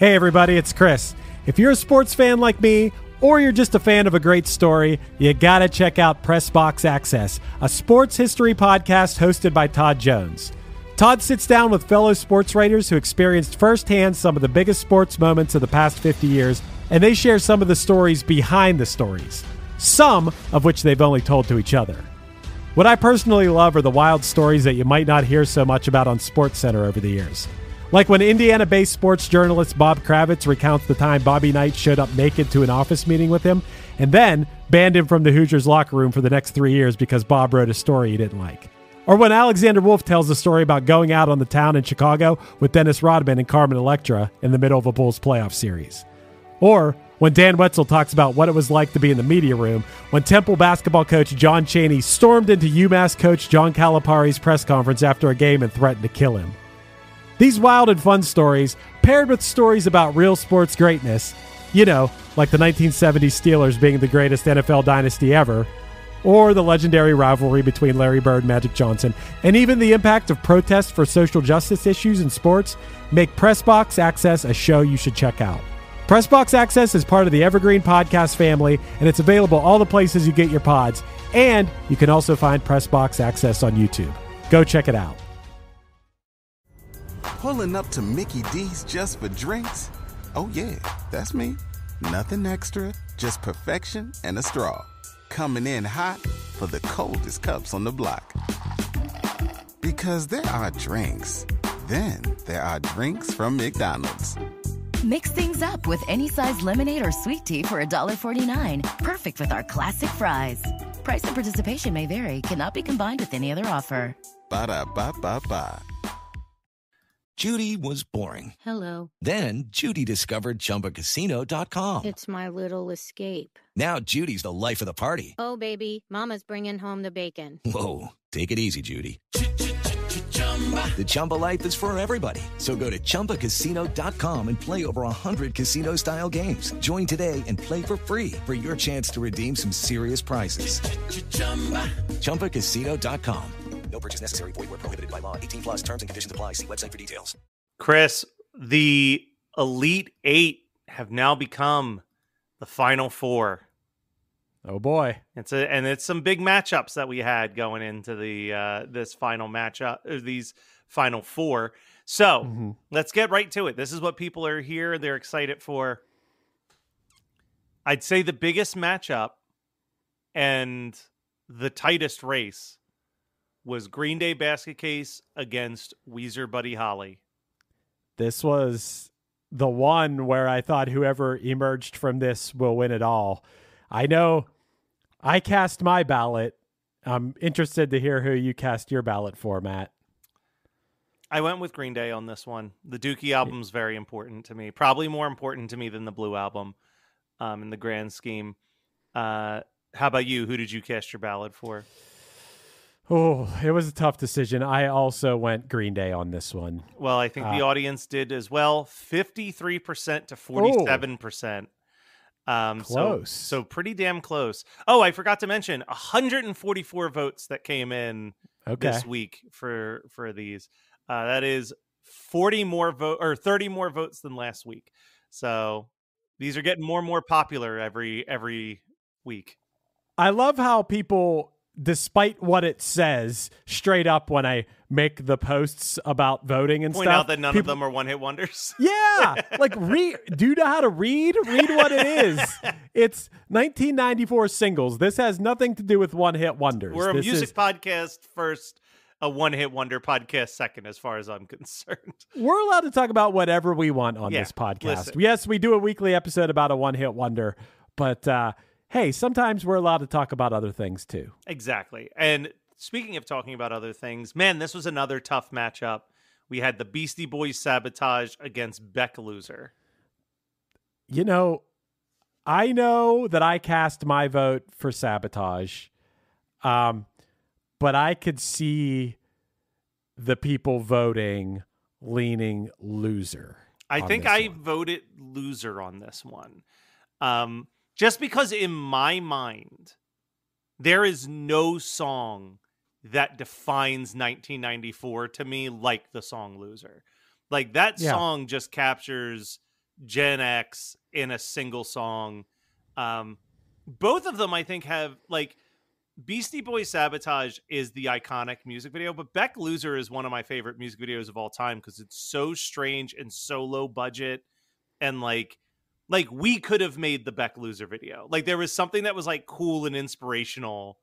Hey everybody, it's Chris. If you're a sports fan like me, or you're just a fan of a great story, you gotta check out Pressbox Access, a sports history podcast hosted by Todd Jones. Todd sits down with fellow sports writers who experienced firsthand some of the biggest sports moments of the past 50 years, and they share some of the stories behind the stories, some of which they've only told to each other. What I personally love are the wild stories that you might not hear so much about on SportsCenter over the years. Like when Indiana-based sports journalist Bob Kravitz recounts the time Bobby Knight showed up naked to an office meeting with him and then banned him from the Hoosiers locker room for the next 3 years because Bob wrote a story he didn't like. Or when Alexander Wolf tells the story about going out on the town in Chicago with Dennis Rodman and Carmen Electra in the middle of a Bulls playoff series. Or when Dan Wetzel talks about what it was like to be in the media room when Temple basketball coach John Chaney stormed into UMass coach John Calipari's press conference after a game and threatened to kill him. These wild and fun stories, paired with stories about real sports greatness, you know, like the 1970s Steelers being the greatest NFL dynasty ever, or the legendary rivalry between Larry Bird and Magic Johnson, and even the impact of protests for social justice issues in sports, make Pressbox Access a show you should check out. Pressbox Access is part of the Evergreen Podcast family, and it's available all the places you get your pods, and you can also find Pressbox Access on YouTube. Go check it out. Pulling up to Mickey D's just for drinks? Oh yeah, that's me. Nothing extra, just perfection and a straw. Coming in hot for the coldest cups on the block. Because there are drinks. Then there are drinks from McDonald's. Mix things up with any size lemonade or sweet tea for $1.49. Perfect with our classic fries. Price and participation may vary. Cannot be combined with any other offer. Ba-da-ba-ba-ba. Judy was boring. Hello. Then Judy discovered ChumbaCasino.com. It's my little escape. Now Judy's the life of the party. Oh, baby, mama's bringing home the bacon. Whoa, take it easy, Judy. The Chumba life is for everybody. So go to ChumbaCasino.com and play over 100 casino-style games. Join today and play for free for your chance to redeem some serious prizes. ChumbaCasino.com. No purchase necessary. Void where prohibited by law. 18 plus terms and conditions apply. See website for details. Chris, the Elite Eight have now become the Final Four. Oh boy. It's some big matchups that we had going into the this final matchup, these Final Four. So let's get right to it. This is what people are here. They're excited for. I'd say the biggest matchup and the tightest race was Green Day Basket Case against Weezer Buddy Holly. This was the one where I thought whoever emerged from this will win it all. I know I cast my ballot. I'm interested to hear who you cast your ballot for, Matt. I went with Green Day on this one. The Dookie album's very important to me. Probably more important to me than the Blue album in the grand scheme. How about you? Who did you cast your ballot for? Oh, it was a tough decision. I also went Green Day on this one. Well, I think the audience did as well. 53% to 47%. Close. So pretty damn close. Oh, I forgot to mention 144 votes that came in this week for these. That is 30 more votes than last week. So these are getting more and more popular every week. I love how people, despite what it says straight up when I make the posts about voting and Point stuff. out that none of them are one-hit wonders. Yeah. Like, do you know how to read? Read what it is. It's 1994 singles. This has nothing to do with one-hit wonders. We're a music podcast first, a one-hit wonder podcast second, as far as I'm concerned. We're allowed to talk about whatever we want on this podcast. Listen. Yes, we do a weekly episode about a one-hit wonder, but hey, sometimes we're allowed to talk about other things too. Exactly. And speaking of talking about other things, man, this was another tough matchup. We had the Beastie Boys Sabotage against Beck Loser. You know, I know that I cast my vote for Sabotage, but I could see the people voting leaning Loser. I think I voted Loser on this one. Just because in my mind, there is no song that defines 1994 to me like the song Loser. Like that song just captures Gen X in a single song. Both of them, I think, have like Beastie Boys Sabotage is the iconic music video, but Beck Loser is one of my favorite music videos of all time because it's so strange and so low budget. And like we could have made the Beck Loser video. Like there was something that was like cool and inspirational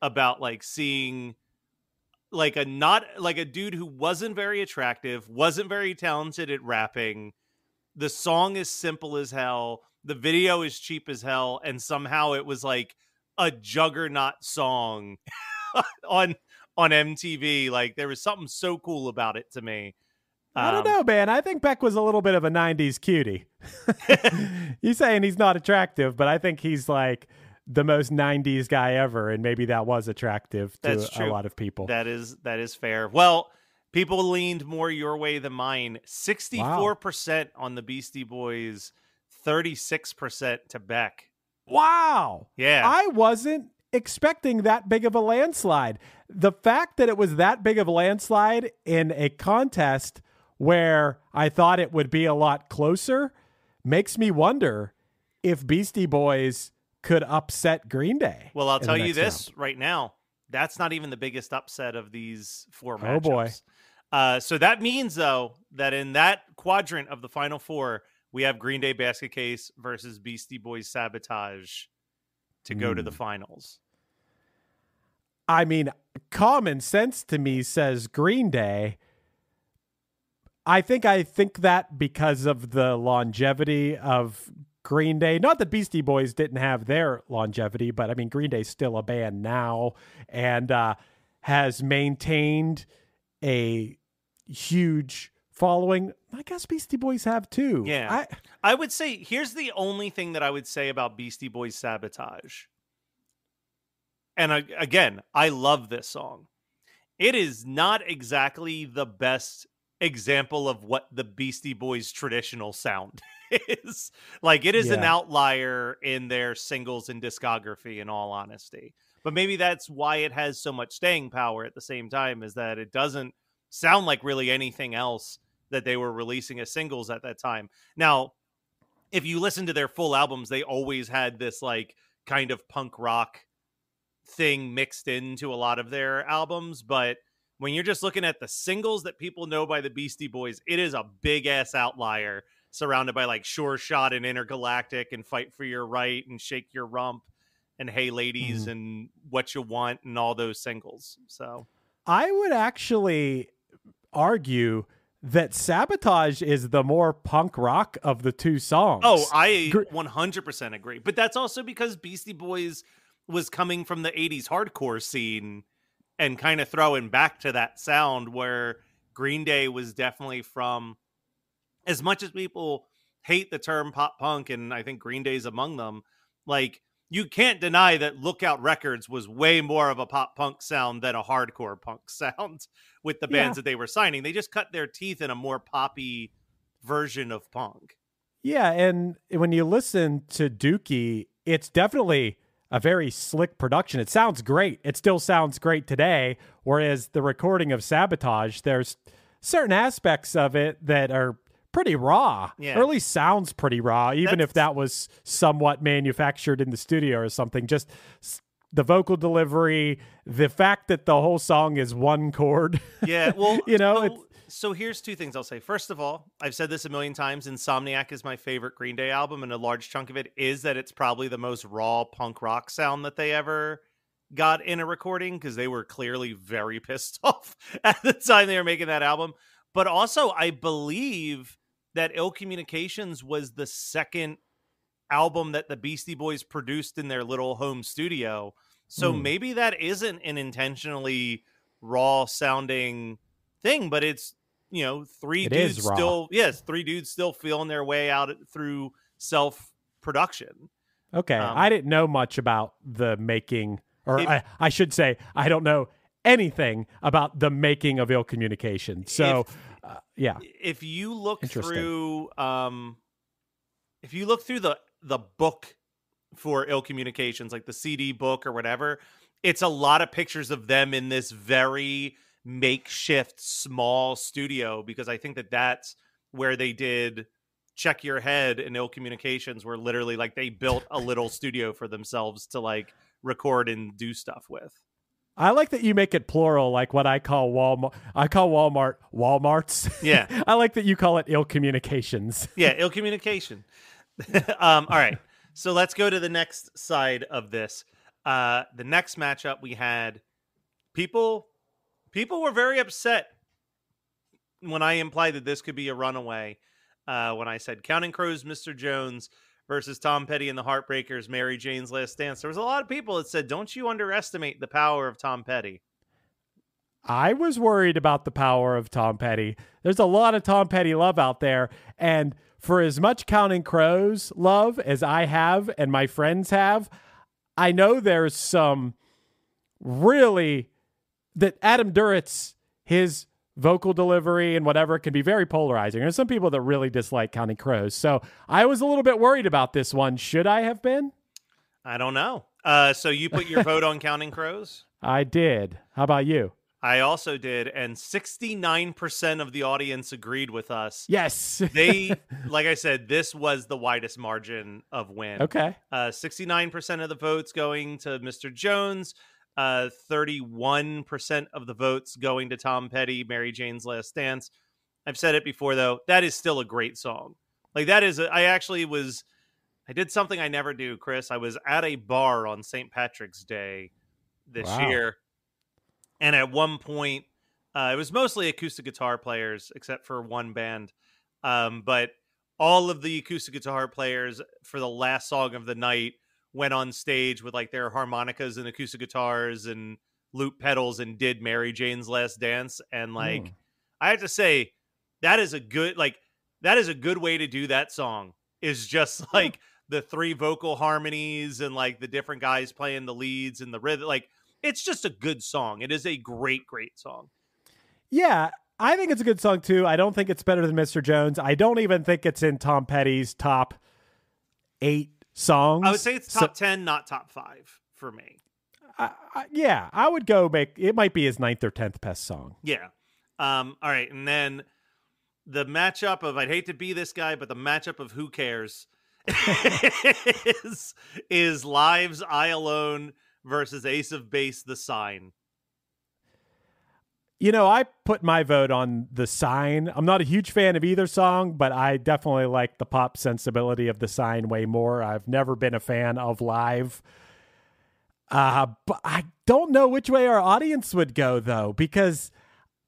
about like seeing like a dude who wasn't very attractive, wasn't very talented at rapping. The song is simple as hell. The video is cheap as hell. And somehow it was like a juggernaut song on MTV. Like there was something so cool about it to me. I don't know, man. I think Beck was a little bit of a 90s cutie. You're saying he's not attractive, but I think he's like the most 90s guy ever, and maybe that was attractive to a lot of people. That is fair. Well, people leaned more your way than mine. 64% on the Beastie Boys, 36% to Beck. Wow. Yeah. I wasn't expecting that big of a landslide. The fact that it was that big of a landslide in a contest where I thought it would be a lot closer makes me wonder if Beastie Boys could upset Green Day. Well, I'll tell you this right now. That's not even the biggest upset of these four matchups. Oh, boy. So that means, though, that in that quadrant of the Final Four, we have Green Day Basket Case versus Beastie Boys Sabotage to go to the finals. I mean, common sense to me says Green Day. I think that because of the longevity of Green Day. Not that Beastie Boys didn't have their longevity, but I mean, Green Day's still a band now and has maintained a huge following. I guess Beastie Boys have too. Yeah. I would say, here's the only thing that I would say about Beastie Boys Sabotage. And again, I love this song. It is not exactly the best example of what the Beastie Boys traditional sound is. Like, it is an outlier in their singles and discography, in all honesty. But maybe that's why it has so much staying power at the same time, is that it doesn't sound like really anything else that they were releasing as singles at that time. Now, if you listen to their full albums, they always had this like kind of punk rock thing mixed into a lot of their albums, but when you're just looking at the singles that people know by the Beastie Boys, it is a big ass outlier surrounded by like Sure Shot and Intergalactic and Fight for Your Right and Shake Your Rump and Hey Ladies and What You Want and all those singles. So I would actually argue that Sabotage is the more punk rock of the two songs. Oh, I 100% agree. But that's also because Beastie Boys was coming from the 80s hardcore scene and kind of throwing back to that sound, where Green Day was definitely from, as much as people hate the term pop punk, and I think Green Day's among them, like, you can't deny that Lookout Records was way more of a pop punk sound than a hardcore punk sound with the bands that they were signing. They just cut their teeth in a more poppy version of punk. Yeah, and when you listen to Dookie, it's definitely a very slick production. It sounds great. It still sounds great today, whereas the recording of Sabotage, there's certain aspects of it that are pretty raw, or at least sounds pretty raw, even if that was somewhat manufactured in the studio or something. Just the vocal delivery, the fact that the whole song is one chord. Yeah, well, you know, so here's two things I'll say. First of all, I've said this a million times, Insomniac is my favorite Green Day album, and a large chunk of it is that it's probably the most raw punk rock sound that they ever got in a recording, because they were clearly very pissed off at the time they were making that album. But also, I believe that Ill Communications was the second album that the Beastie Boys produced in their little home studio. So maybe that isn't an intentionally raw sounding thing, but it's, you know, three dudes still feeling their way out through self-production. Okay. I didn't know much about the making, or I should say, I don't know anything about the making of Ill Communication. So, if you look through, the book for Ill Communications, like the CD book or whatever, it's a lot of pictures of them in this very makeshift small studio, because I think that that's where they did Check Your Head and Ill Communications were literally like they built a little studio for themselves to like record and do stuff with. I like that you make it plural, like what I call Walmart. I call Walmart Walmarts. Yeah. I like that you call it Ill Communications. Yeah, Ill Communication. All right. So let's go to the next side of this. The next matchup we had, people were very upset when I implied that this could be a runaway. When I said Counting Crows, Mr. Jones versus Tom Petty and the Heartbreakers, Mary Jane's Last Dance. There was a lot of people that said, don't you underestimate the power of Tom Petty. I was worried about the power of Tom Petty. There's a lot of Tom Petty love out there. And for as much Counting Crows love as I have and my friends have, I know there's some really that Adam Duritz, his vocal delivery and whatever can be very polarizing. There's some people that really dislike Counting Crows. So I was a little bit worried about this one. Should I have been? I don't know. So you put your vote on Counting Crows? I did. How about you? I also did. And 69% of the audience agreed with us. Yes. They, like I said, this was the widest margin of win. Okay. 69% of the votes going to Mr. Jones. 31% of the votes going to Tom Petty, Mary Jane's Last Dance. I've said it before, though. That is still a great song. Like, that is, I did something I never do, Chris. I was at a bar on St. Patrick's Day this year. And at one point, it was mostly acoustic guitar players, except for one band. But all of the acoustic guitar players for the last song of the night went on stage with like their harmonicas and acoustic guitars and loop pedals and did Mary Jane's Last Dance. And like, I have to say, that is a good way to do that song, is just like the three vocal harmonies and like the different guys playing the leads and the rhythm. Like, it's just a good song. It is a great, great song. Yeah, I think it's a good song too. I don't think it's better than Mr. Jones. I don't even think it's in Tom Petty's top 8 songs. I would say it's top 10, not top 5 for me. Yeah, I would go it might be his 9th or 10th best song. Yeah. All right. And then the matchup of, I'd hate to be this guy, but the matchup of Who Cares is Live's I Alone versus Ace of Base, The Sign. You know, I put my vote on The Sign. I'm not a huge fan of either song, but I definitely like the pop sensibility of The Sign way more. I've never been a fan of Live. But I don't know which way our audience would go, though, because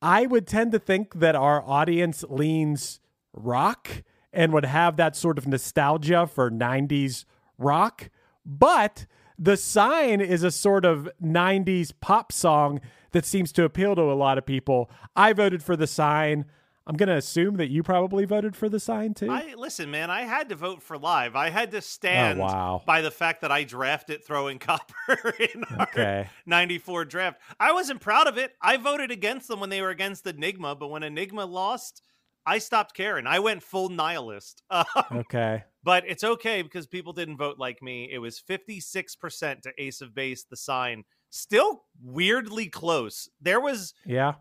I would tend to think that our audience leans rock and would have that sort of nostalgia for 90s rock. But The Sign is a sort of 90s pop song that seems to appeal to a lot of people. I voted for The Sign. I'm going to assume that you probably voted for The Sign too. Listen, man, I had to vote for Live. I had to stand by the fact that I drafted Throwing Copper in our 94 draft. I wasn't proud of it. I voted against them when they were against Enigma, but when Enigma lost, I stopped caring. I went full nihilist. Okay. But it's okay because people didn't vote like me. It was 56% to Ace of Base, The Sign. Still weirdly close. There was,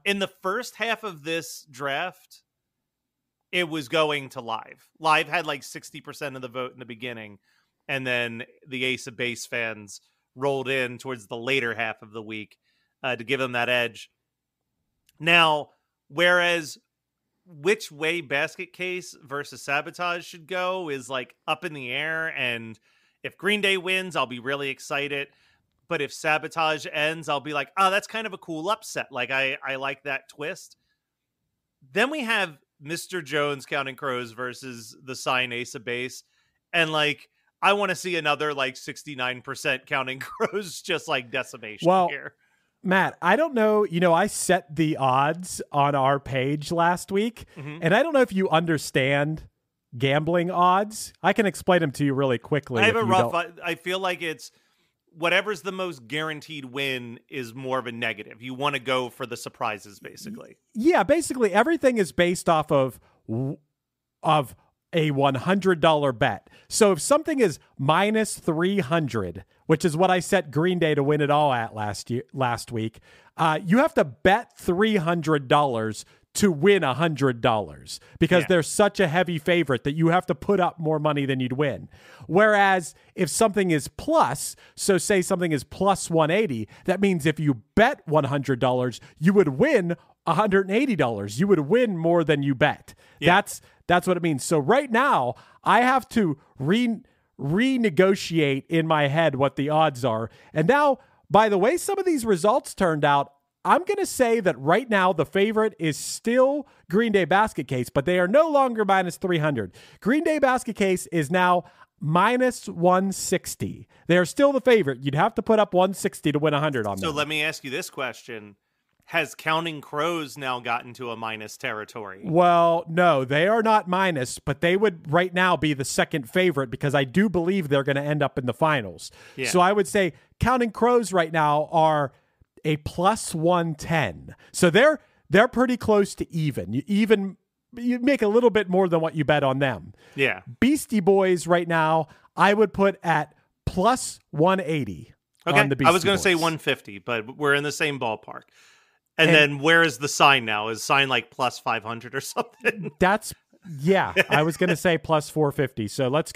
in the first half of this draft, it was going to Live. Live had like 60% of the vote in the beginning. And then the Ace of Base fans rolled in towards the later half of the week to give them that edge. Now, whereas which way Basket Case versus Sabotage should go is like up in the air. And if Green Day wins, I'll be really excited. But if Sabotage ends, I'll be like, oh, that's kind of a cool upset. Like, I like that twist. Then we have Mr. Jones, Counting Crows versus The Sign, Ace of Base. And like, I want to see another like 69% Counting Crows, just like decimation here. Matt, I don't know. You know, I set the odds on our page last week, and I don't know if you understand gambling odds. I can explain them to you really quickly. I have I feel like it's whatever's the most guaranteed win is more of a negative. You want to go for the surprises, basically. Yeah, basically everything is based off of a $100 bet. So if something is minus 300, which is what I set Green Day to win it all at last week, you have to bet $300 to win $100 because they're such a heavy favorite that you have to put up more money than you'd win. Whereas if something is plus, so say something is plus 180, that means if you bet $100, you would win $180. You would win more than you bet. Yeah. That's what it means. So right now, I have to renegotiate in my head what the odds are. And now, by the way some of these results turned out, I'm going to say that right now the favorite is still Green Day Basket Case, but they are no longer minus 300. Green Day Basket Case is now minus 160. They are still the favorite. You'd have to put up 160 to win 100 on them. So let me ask you this question. Has Counting Crows now gotten to a minus territory? Well, no, they are not minus, but they would right now be the second favorite because I do believe they're going to end up in the finals. Yeah. So I would say Counting Crows right now are a plus 110. So they're pretty close to even. You make a little bit more than what you bet on them. Yeah. Beastie Boys right now, I would put at plus 180 on the Beastie I was going to say Boys. 150, but we're in the same ballpark. And then where is the sign now? Is sign like plus 500 or something? I was going to say plus 450. So let's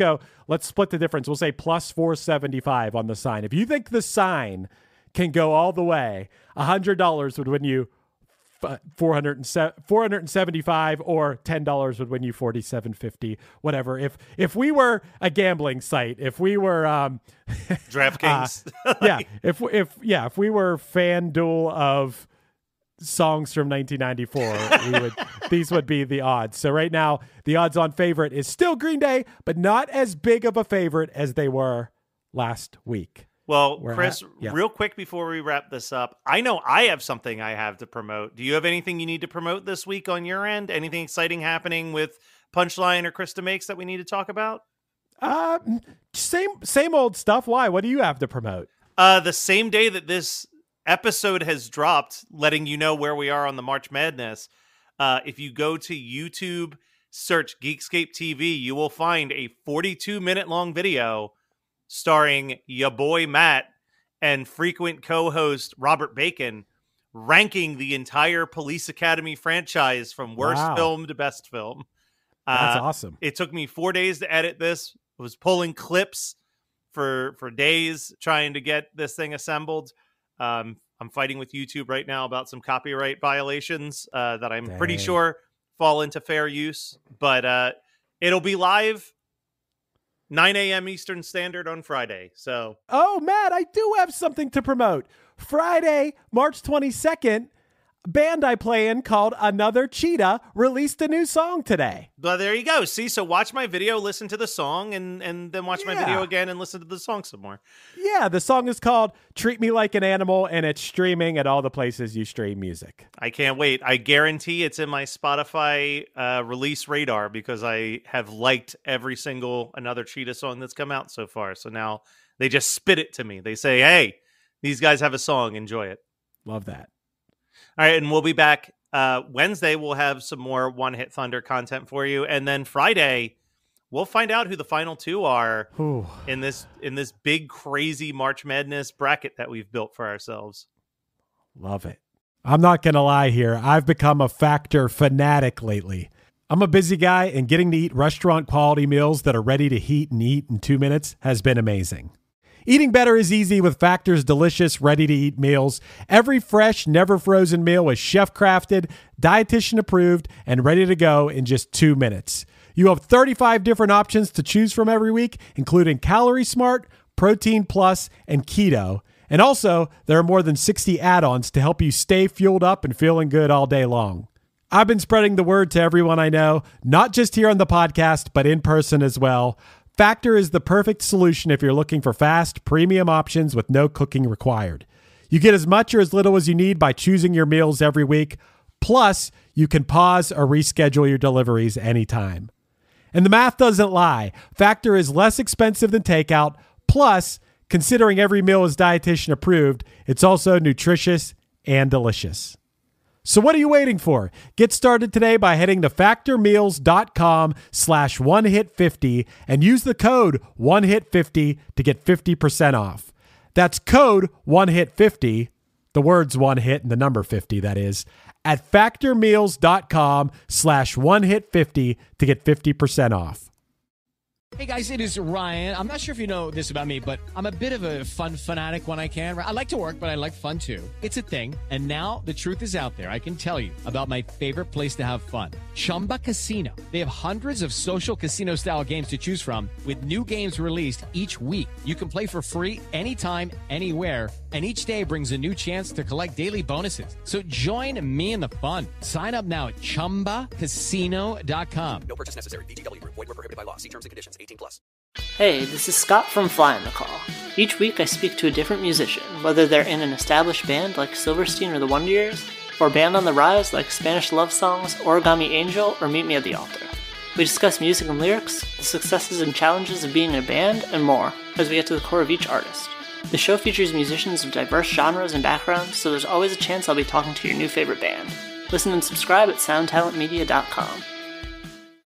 split the difference. We'll say plus 475 on the sign. If you think the sign can go all the way, $100 would win you 475, or $10 would win you 47.50, whatever. If we were a gambling site, if we were DraftKings. if we were FanDuel of songs from 1994, these would be the odds. So right now, the odds on favorite is still Green Day, but not as big of a favorite as they were last week. Well, Chris, real quick before we wrap this up, I know I have something I have to promote. Do you have anything you need to promote this week on your end? Anything exciting happening with Punchline or Krista Makes that we need to talk about? Same old stuff. Why? What do you have to promote? The same day that this episode has dropped, letting you know where we are on the March Madness. If you go to YouTube, search Geekscape TV, you will find a 42-minute long video starring ya boy Matt and frequent co-host Robert Bacon ranking the entire Police Academy franchise from worst film to best film. That's awesome. It took me 4 days to edit this. I was pulling clips for days trying to get this thing assembled. I'm fighting with YouTube right now about some copyright violations that I'm pretty sure fall into fair use, but it'll be live 9 a.m. Eastern Standard on Friday. So, Matt, I do have something to promote. Friday, March 22nd, band I play in called Another Cheetah released a new song today. But there you go. See, so watch my video, listen to the song, and then watch my video again and listen to the song some more. Yeah, the song is called Treat Me Like an Animal, and it's streaming at all the places you stream music. I can't wait. I guarantee it's in my Spotify release radar because I have liked every single Another Cheetah song that's come out so far. So now they just spit it to me. They say, hey, these guys have a song. Enjoy it. Love that. All right, and we'll be back Wednesday. We'll have some more One Hit Thunder content for you, and then Friday we'll find out who the final two are in this big crazy March Madness bracket that we've built for ourselves. Love it. I'm not gonna lie here. I've become a Factor fanatic lately. I'm a busy guy, and getting to eat restaurant quality meals that are ready to heat and eat in 2 minutes has been amazing. Eating better is easy with Factor's delicious, ready-to-eat meals. Every fresh, never-frozen meal is chef-crafted, dietitian-approved, and ready to go in just 2 minutes. You have 35 different options to choose from every week, including Calorie Smart, Protein Plus, and Keto. And also, there are more than 60 add-ons to help you stay fueled up and feeling good all day long. I've been spreading the word to everyone I know, not just here on the podcast, but in person as well. Factor is the perfect solution if you're looking for fast, premium options with no cooking required. You get as much or as little as you need by choosing your meals every week. Plus, you can pause or reschedule your deliveries anytime. And the math doesn't lie. Factor is less expensive than takeout. Plus, considering every meal is dietitian approved, it's also nutritious and delicious. So what are you waiting for? Get started today by heading to factormeals.com/onehit50 and use the code ONEHIT50 to get 50% off. That's code ONEHIT50, the words one hit and the number 50, that is, at factormeals.com/onehit50 to get 50% off. Hey guys, it is Ryan. I'm not sure if you know this about me, but I'm a bit of a fun fanatic when I can. I like to work, but I like fun too. It's a thing. And now the truth is out there. I can tell you about my favorite place to have fun. Chumba Casino. They have hundreds of social casino style games to choose from with new games released each week. You can play for free anytime, anywhere. And each day brings a new chance to collect daily bonuses. So join me in the fun. Sign up now at ChumbaCasino.com. No purchase necessary. VGW Group. Void where prohibited by law. See terms and conditions. 18+. Hey, this is Scott from Fly on the Call. Each week I speak to a different musician, whether they're in an established band like Silverstein or the Wonder Years, or a band on the rise like Spanish Love Songs, Origami Angel, or Meet Me at the Altar. We discuss music and lyrics, the successes and challenges of being in a band, and more, as we get to the core of each artist. The show features musicians of diverse genres and backgrounds, so there's always a chance I'll be talking to your new favorite band. Listen and subscribe at soundtalentmedia.com.